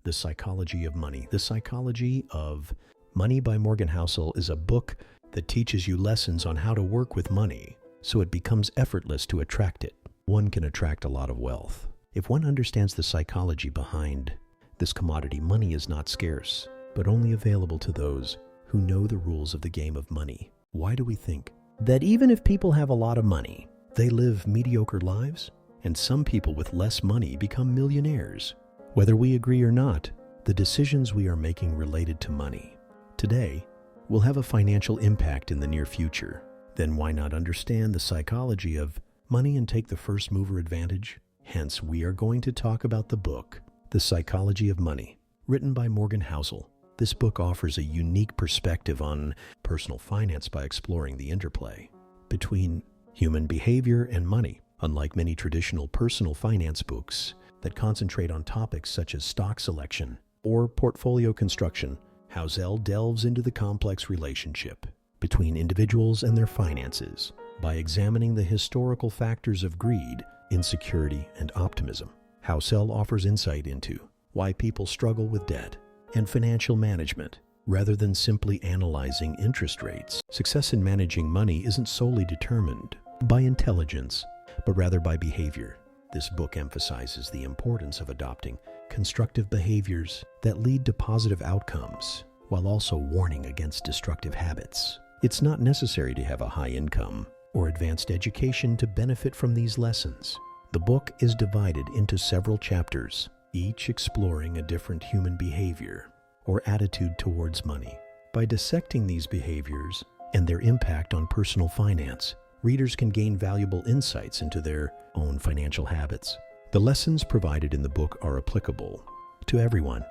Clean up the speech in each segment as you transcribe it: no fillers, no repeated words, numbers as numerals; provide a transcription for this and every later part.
The Psychology of Money. The Psychology of Money by Morgan Housel is a book that teaches you lessons on how to work with money so it becomes effortless to attract it. One can attract a lot of wealth. If one understands the psychology behind this commodity, money is not scarce, but only available to those who know the rules of the game of money. Why do we think that even if people have a lot of money, they live mediocre lives? And some people with less money become millionaires. Whether we agree or not, the decisions we are making related to money today will have a financial impact in the near future. Then why not understand the psychology of money and take the first mover advantage? Hence, we are going to talk about the book, The Psychology of Money, written by Morgan Housel. This book offers a unique perspective on personal finance by exploring the interplay between human behavior and money. Unlike many traditional personal finance books that concentrate on topics such as stock selection or portfolio construction, Housel delves into the complex relationship between individuals and their finances by examining the historical factors of greed, insecurity, and optimism. Housel offers insight into why people struggle with debt and financial management rather than simply analyzing interest rates. Success in managing money isn't solely determined by intelligence, but rather by behavior. This book emphasizes the importance of adopting constructive behaviors that lead to positive outcomes, while also warning against destructive habits. It's not necessary to have a high income or advanced education to benefit from these lessons. The book is divided into several chapters, each exploring a different human behavior or attitude towards money. By dissecting these behaviors and their impact on personal finance, readers can gain valuable insights into their own financial habits. The lessons provided in the book are applicable to everyone,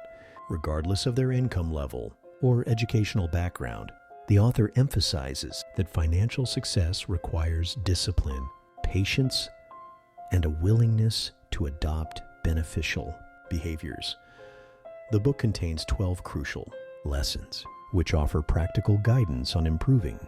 regardless of their income level or educational background. The author emphasizes that financial success requires discipline, patience, and a willingness to adopt beneficial behaviors. The book contains 12 crucial lessons, which offer practical guidance on improving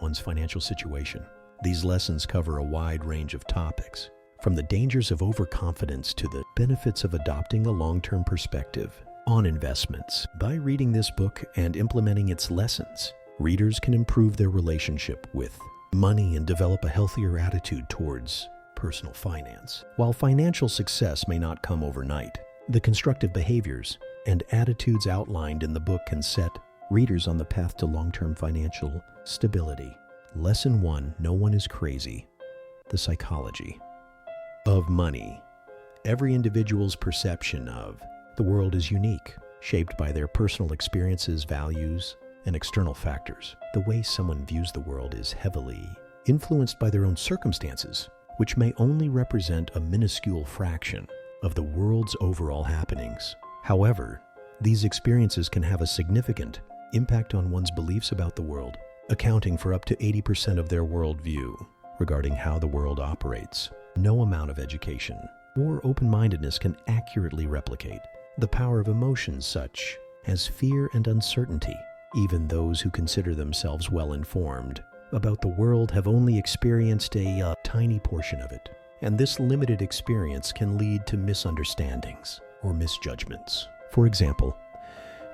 one's financial situation. These lessons cover a wide range of topics, from the dangers of overconfidence to the benefits of adopting a long-term perspective on investments. By reading this book and implementing its lessons, readers can improve their relationship with money and develop a healthier attitude towards personal finance. While financial success may not come overnight, the constructive behaviors and attitudes outlined in the book can set readers on the path to long-term financial stability. Lesson 1: No one is crazy. The psychology of money. Every individual's perception of the world is unique, shaped by their personal experiences, values, and external factors. The way someone views the world is heavily influenced by their own circumstances, which may only represent a minuscule fraction of the world's overall happenings. However, these experiences can have a significant impact on one's beliefs about the world, accounting for up to 80% of their worldview regarding how the world operates. No amount of education or open-mindedness can accurately replicate the power of emotions such as fear and uncertainty. Even those who consider themselves well-informed about the world have only experienced a tiny portion of it, and this limited experience can lead to misunderstandings or misjudgments. For example,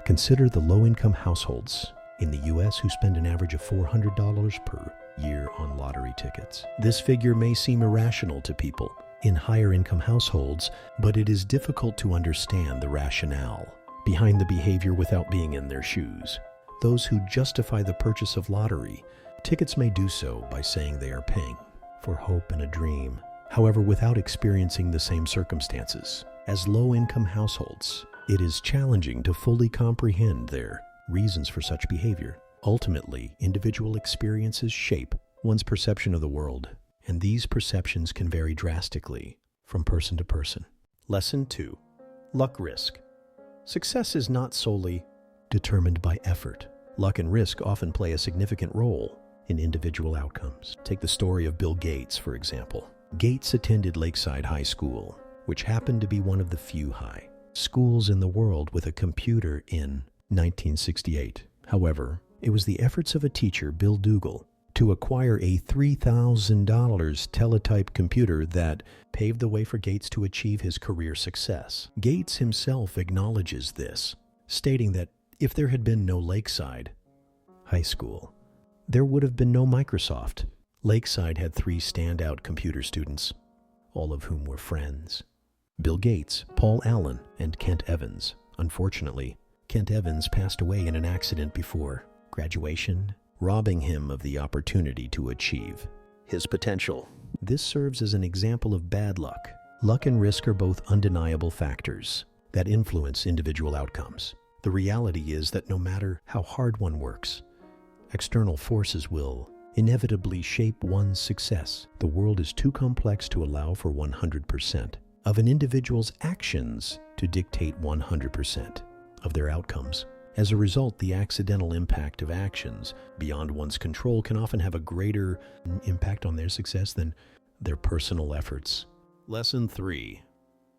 consider the low-income households in the U.S. who spend an average of $400 per year on lottery tickets. This figure may seem irrational to people in higher income households, but it is difficult to understand the rationale behind the behavior without being in their shoes. Those who justify the purchase of lottery tickets may do so by saying they are paying for hope and a dream, however, without experiencing the same circumstances. As low-income households, it is challenging to fully comprehend their reasons for such behavior. Ultimately, individual experiences shape one's perception of the world, and these perceptions can vary drastically from person to person. Lesson 2: Luck risk. Success is not solely determined by effort. Luck and risk often play a significant role in individual outcomes. Take the story of Bill Gates, for example. Gates attended Lakeside High School, which happened to be one of the few high schools in the world with a computer in 1968. However, it was the efforts of a teacher, Bill Dougal, to acquire a $3,000 teletype computer that paved the way for Gates to achieve his career success. Gates himself acknowledges this, stating that if there had been no Lakeside High School, there would have been no Microsoft. Lakeside had 3 standout computer students, all of whom were friends: Bill Gates, Paul Allen, and Kent Evans. Unfortunately, Kent Evans passed away in an accident before graduation, robbing him of the opportunity to achieve his potential. This serves as an example of bad luck. Luck and risk are both undeniable factors that influence individual outcomes. The reality is that no matter how hard one works, external forces will inevitably shape one's success. The world is too complex to allow for 100% of an individual's actions to dictate 100% of their outcomes. As a result, the accidental impact of actions beyond one's control can often have a greater impact on their success than their personal efforts. Lesson 3.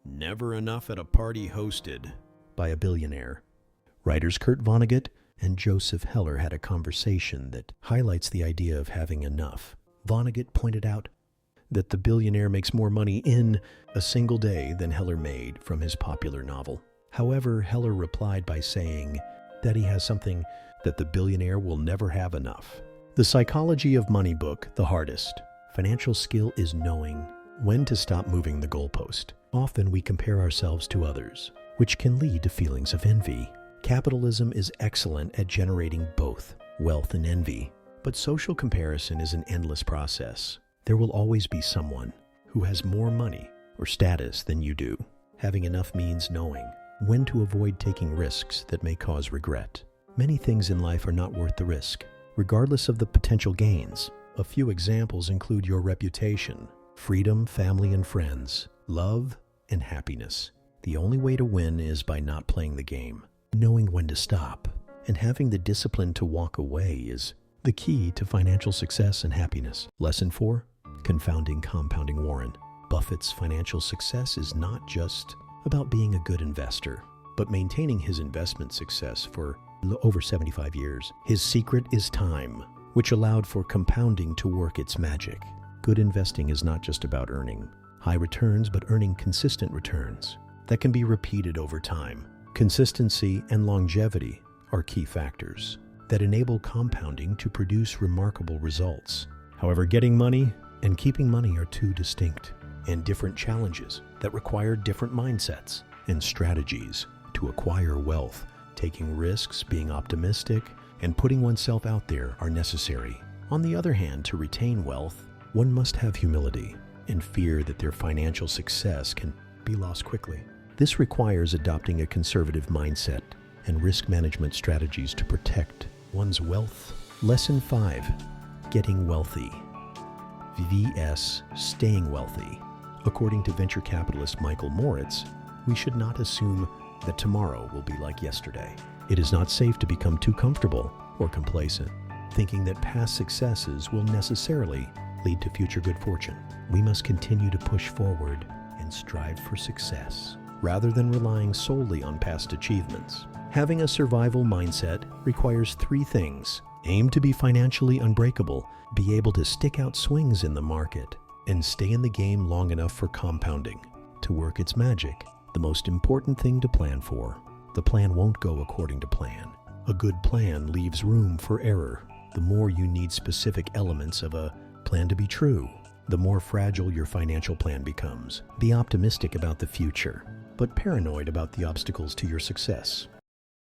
Never enough at a party hosted by a billionaire. Writers Kurt Vonnegut and Joseph Heller had a conversation that highlights the idea of having enough. Vonnegut pointed out that the billionaire makes more money in a single day than Heller made from his popular novel. However, Heller replied by saying that he has something that the billionaire will never have enough. The Psychology of Money book, the hardest. Financial skill is knowing when to stop moving the goalpost. Often we compare ourselves to others, which can lead to feelings of envy. Capitalism is excellent at generating both wealth and envy, but social comparison is an endless process. There will always be someone who has more money or status than you do. Having enough means knowing when to avoid taking risks that may cause regret. Many things in life are not worth the risk, regardless of the potential gains. A few examples include your reputation, freedom, family and friends, love, and happiness. The only way to win is by not playing the game. Knowing when to stop and having the discipline to walk away is the key to financial success and happiness. Lesson 4. Confounding Compounding Warren. Buffett's financial success is not just about being a good investor, but maintaining his investment success for over 75 years. His secret is time, which allowed for compounding to work its magic. Good investing is not just about earning high returns, but earning consistent returns that can be repeated over time. Consistency and longevity are key factors that enable compounding to produce remarkable results. However, getting money and keeping money are two distinct and different challenges that require different mindsets and strategies. To acquire wealth, taking risks, being optimistic, and putting oneself out there are necessary. On the other hand, to retain wealth, one must have humility and fear that their financial success can be lost quickly. This requires adopting a conservative mindset and risk management strategies to protect one's wealth. Lesson 5. Getting wealthy vs. staying wealthy. According to venture capitalist Michael Moritz, we should not assume that tomorrow will be like yesterday. It is not safe to become too comfortable or complacent, thinking that past successes will necessarily lead to future good fortune. We must continue to push forward and strive for success, rather than relying solely on past achievements. Having a survival mindset requires 3 things: aim to be financially unbreakable, be able to stick out swings in the market, and stay in the game long enough for compounding to work its magic. The most important thing to plan for. The plan won't go according to plan. A good plan leaves room for error. The more you need specific elements of a plan to be true, the more fragile your financial plan becomes. Be optimistic about the future, but paranoid about the obstacles to your success.